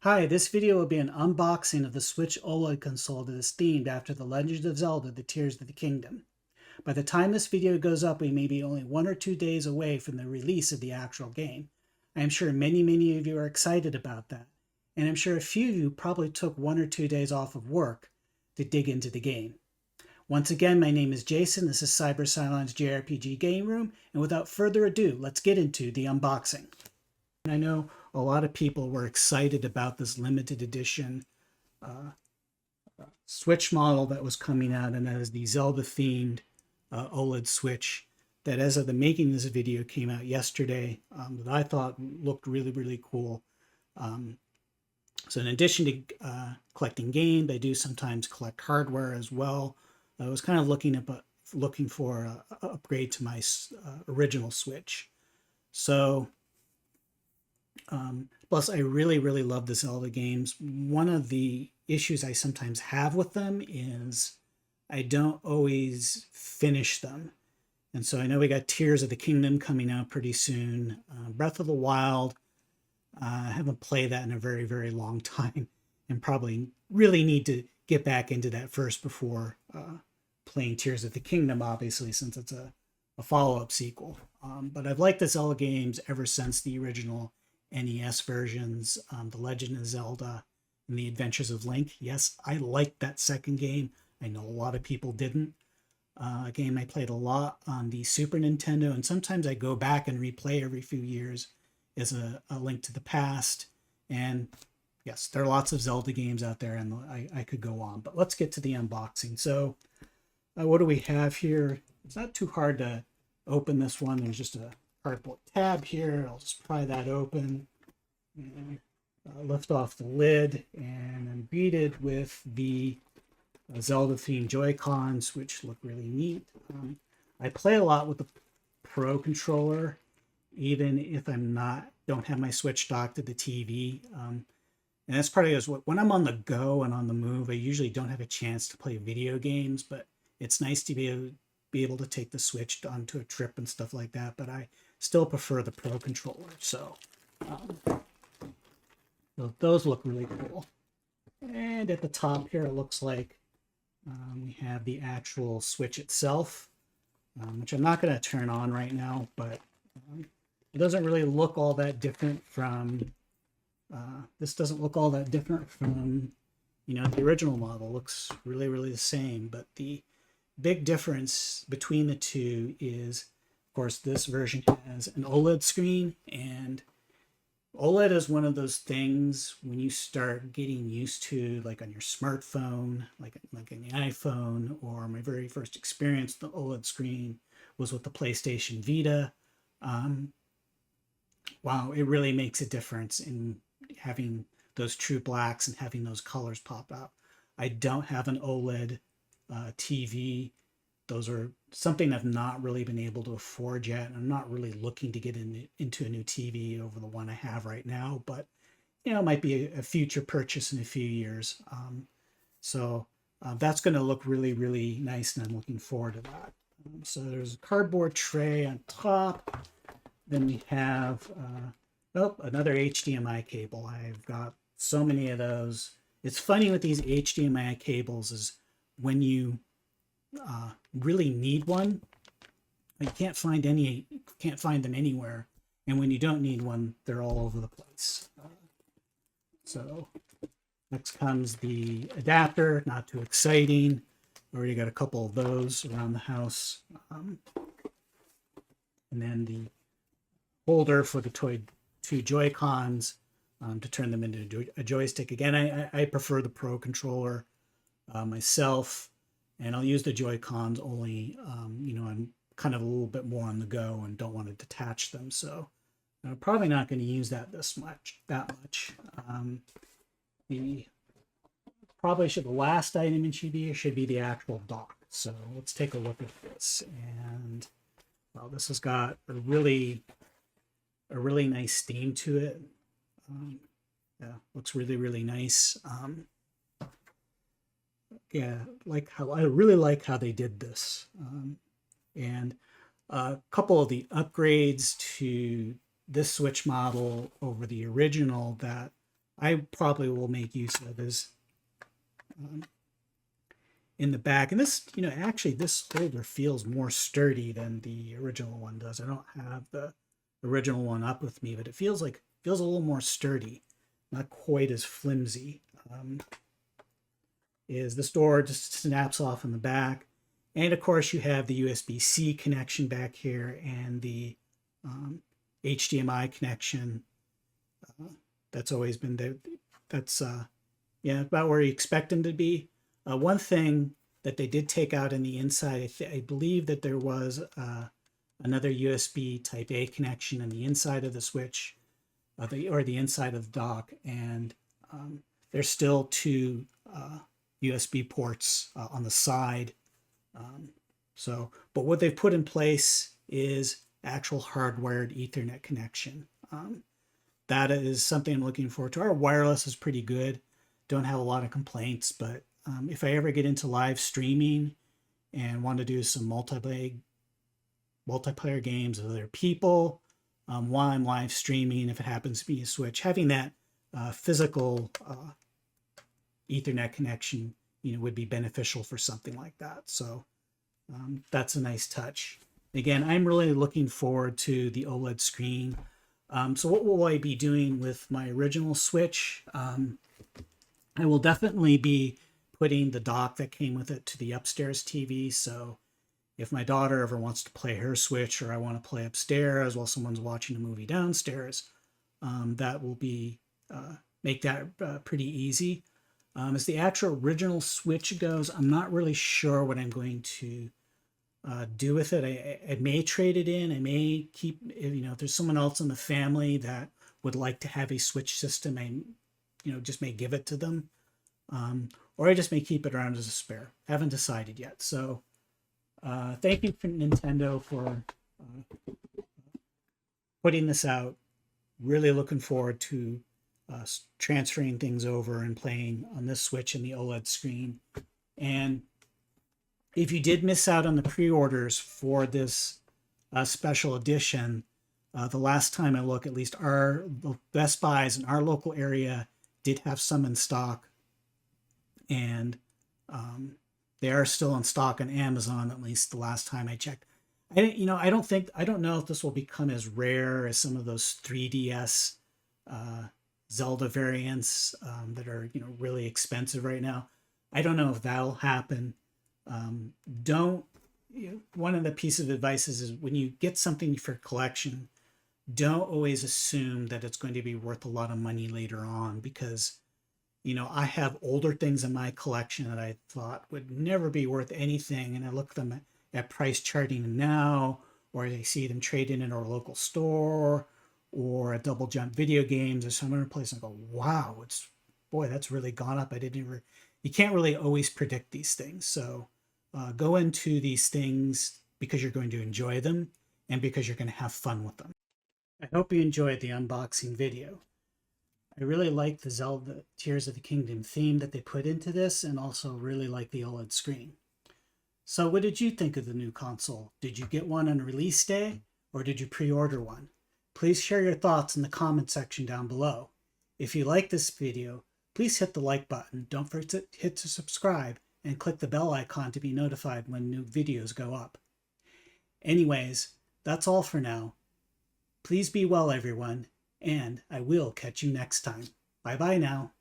Hi, this video will be an unboxing of the Switch OLED console that is themed after the Legend of Zelda Tears of the Kingdom. By the time this video goes up, we may be only 1 or 2 days away from the release of the actual game. I am sure many of you are excited about that, and I'm sure a few of you probably took 1 or 2 days off of work to dig into the game. Once again, my name is Jason, this is Cyber Silence JRPG Game Room, and without further ado, let's get into the unboxing. I know a lot of people were excited about this limited edition uh, Switch model that was coming out, and that is the Zelda themed OLED Switch that, as of the making this video, came out yesterday, that I thought looked really cool. So in addition to collecting games, I do sometimes collect hardware as well. I was kind of looking for an upgrade to my original Switch. So plus, I really love the Zelda games. One of the issues I sometimes have with them is I don't always finish them. And so I know we got Tears of the Kingdom coming out pretty soon. Breath of the Wild, I haven't played that in a very long time, and probably really need to get back into that first before playing Tears of the Kingdom, obviously, since it's a follow-up sequel. But I've liked the Zelda games ever since the original NES versions, The Legend of Zelda and The Adventures of Link. Yes, I liked that second game. I know a lot of people didn't. A game I played a lot on the Super Nintendo, and sometimes I go back and replay every few years as a Link to the Past. And yes, there are lots of Zelda games out there, and I could go on. But let's get to the unboxing. So what do we have here? It's not too hard to open this one. There's just a cardboard tab here. I'll just pry that open and lift off the lid, and I'm greeted with the Zelda themed Joy-Cons, which look really neat. I play a lot with the Pro controller, even if don't have my Switch docked to the TV. And that's part of when I'm on the go and on the move, I usually don't have a chance to play video games, but it's nice to be able to take the Switch onto a trip and stuff like that. But I still prefer the Pro controller. So those look really cool. And at the top here, it looks like we have the actual Switch itself, which I'm not going to turn on right now, but it doesn't really look all that different from this doesn't look all that different from the original model. It looks really the same, but the big difference between the two is, of course, this version has an OLED screen, and OLED is one of those things when you start getting used to, like on your smartphone, like in the iPhone, or my very first experience with the OLED screen was with the PlayStation Vita. Wow, it really makes a difference in having those true blacks and having those colors pop out. I don't have an OLED TV. Those are something I've not really been able to afford yet. I'm not really looking to get into a new TV over the one I have right now, but it might be a future purchase in a few years. So that's going to look really nice, and I'm looking forward to that. So there's a cardboard tray on top. Then we have another HDMI cable. I've got so many of those. It's funny with these HDMI cables is when you really need one, you can't find them anywhere, and when you don't need one, they're all over the place. So next comes the adapter. Not too exciting. Already got a couple of those around the house, and then the holder for the two Joy-Cons to turn them into a joystick. Again, I prefer the Pro controller myself, and I'll use the Joy-Cons only, I'm kind of a little bit more on the go and don't want to detach them. So I'm probably not going to use that much. The last item in should be the actual dock. So let's take a look at this. And well, this has got a really nice theme to it. Yeah, looks really nice. Yeah, I really like how they did this. And a couple of the upgrades to this Switch model over the original that I probably will make use of is in the back. And this, actually this holder feels more sturdy than the original one does. I don't have the original one up with me, but it feels a little more sturdy, not quite as flimsy. Is this door just snaps off in the back. And of course you have the USB-C connection back here and the HDMI connection. That's always been there. That's about where you expect them to be. One thing that they did take out in the inside, I believe that there was another USB Type A connection on the inside of the Switch, or the inside of the dock, and there's still two USB ports on the side. But what they've put in place is actual hardwired Ethernet connection. That is something I'm looking forward to. Our wireless is pretty good. Don't have a lot of complaints, but if I ever get into live streaming and want to do some multiplayer games with other people, while I'm live streaming, if it happens to be a Switch, having that physical Ethernet connection, would be beneficial for something like that. So that's a nice touch. Again, I'm really looking forward to the OLED screen. So what will I be doing with my original Switch? I will definitely be putting the dock that came with it to the upstairs TV. So if my daughter ever wants to play her Switch, or I want to play upstairs while someone's watching a movie downstairs, that will be make that pretty easy. As the actual original Switch goes, I'm not really sure what I'm going to do with it. I may trade it in. I may keep, if there's someone else in the family that would like to have a Switch system, I just may give it to them. Or I just may keep it around as a spare. Haven't decided yet. So thank you for Nintendo for putting this out. Really looking forward to transferring things over and playing on this Switch and the OLED screen. And if you did miss out on the pre-orders for this special edition, the last time I looked, at least the Best Buys in our local area did have some in stock, and they are still in stock on Amazon, at least the last time I checked. I don't know if this will become as rare as some of those 3DS Zelda variants that are really expensive right now. I don't know if that'll happen. One of the pieces of advice is when you get something for collection, don't always assume that it's going to be worth a lot of money later on, because I have older things in my collection that I thought would never be worth anything, and I look them at price charting now, or I see them traded in our local store or at Double Jump Video Games or some other place, and I go, wow, that's really gone up. You can't really always predict these things. So go into these things because you're going to enjoy them and because you're going to have fun with them. I hope you enjoyed the unboxing video. I really like the Zelda Tears of the Kingdom theme that they put into this, and also really like the OLED screen. So what did you think of the new console? Did you get one on release day, or did you pre-order one? Please share your thoughts in the comment section down below. If you like this video, please hit the like button, don't forget to hit subscribe, and click the bell icon to be notified when new videos go up. Anyways, that's all for now. Please be well, everyone, and I will catch you next time. Bye-bye now.